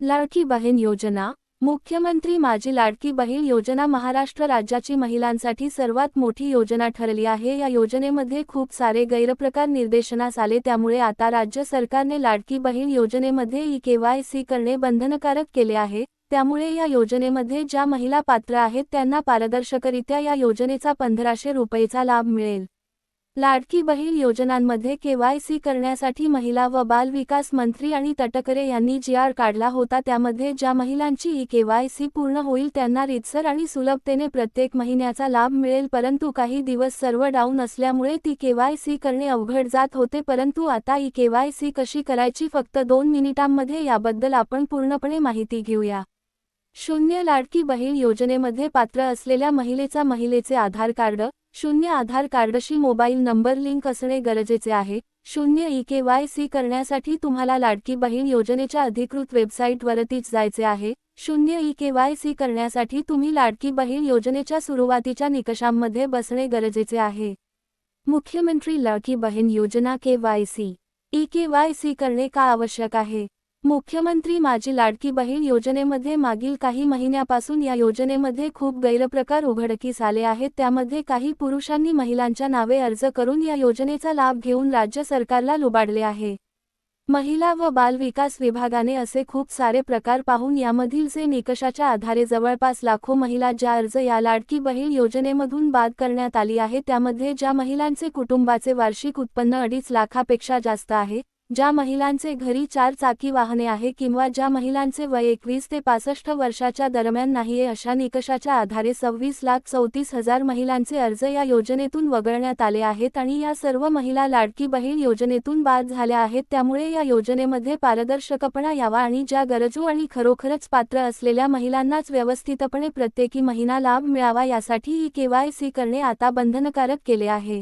लाडकी बहीण योजना। मुख्यमंत्री माझी लाडकी बहीण योजना महाराष्ट्र राज्याची महिलांसाठी सर्वात मोठी योजना ठरली आहे। या योजनेमध्ये खूप सारे गैरप्रकार निर्देशनास आले, त्यामुळे आता राज्य सरकारने लाडकी बहीण योजनेमध्ये ई-केवायसी करणे बंधनकारक केले आहे। त्यामुळे या योजनेमध्ये ज्या महिला पात्र आहेत त्यांना पारदर्शकरित्या या योजनेचा 1500 रुपयेचा लाभ मिळेल। लाडकी बहीण योजनांमध्ये केवायसी करण्यासाठी महिला व बाल विकास मंत्री आणि तटकरे यांनी जी.आर. काढला होता। त्यामध्ये ज्या महिलांची ई-केवायसी पूर्ण होईल त्यांना रीतसर आणि सुलभतेने प्रत्येक महिन्याचा लाभ मिळेल, परंतु काही दिवस सर्व्हर डाऊन असल्यामुळे ती केवायसी करणे अवघड जात होते। परंतु आता ई-केवायसी कशी करायची फक्त 2 मिनिटांमध्ये याबद्दल आपण पूर्णपणे माहिती घेऊया। 0 लाडकी बहीण योजनेमध्ये पात्र असलेल्या महिलेचे आधार कार्ड, 0 आधार कार्डशी मोबाईल नंबर लिंक असणे गरजेचे आहे। 0 ई-केवायसी करण्यासाठी तुम्हाला लाडकी बहीण योजनेच्या अधिकृत वेबसाईटवरतीच जायचे आहे। 0 ई-केवायसी करण्यासाठी तुम्ही लाडकी बहीण योजनेच्या सुरुवातीच्या निकषांमध्ये बसणे गरजेचे आहे। मुख्यमंत्री लाडकी बहीण योजना केवायसी। ई-केवायसी करणे का आवश्यक आहे? मुख्यमंत्री माझी लाडकी बहीण योजनेमध्ये मागील काही महिन्यापासून या योजनेमध्ये खूप गैरप्रकार उघडकीस आले आहेत। त्यामध्ये काही पुरुषांनी महिलांच्या नावे अर्ज करून या योजनेचा लाभ घेऊन राज्य सरकारला लुबाडले आहे। महिला व बाल विकास विभागाने असे खूप सारे प्रकार पाहून यामधील जे निकषाच्या आधारे जवळपास लाखो महिला ज्या अर्ज या लाडकी बहीण योजनेमधून बाद करण्यात आली आहे, त्यामध्ये ज्या महिलांचे कुटुंबाचे वार्षिक उत्पन्न 2.5 लाखापेक्षा जास्त आहे, ज्या महिलांचे घरी 4 चाकी वाहने आहे किंवा ज्या महिलांचे वय 21 ते 65 वर्षाच्या दरम्यान नाहीये, अशा निकषाच्या आधारे 26,34,000 महिलांचे अर्ज या योजनेतून वगळण्यात आले आहेत आणि या सर्व महिला लाडकी बहीण योजनेतून बाद झाल्या आहेत। त्यामुळे या योजनेमध्ये पारदर्शकपणा यावा आणि ज्या गरजू आणि खरोखरच पात्र असलेल्या महिलांनाच व्यवस्थितपणे प्रत्येकी महिना लाभ मिळावा यासाठी ई-केवायसी करणे आता बंधनकारक केले आहे।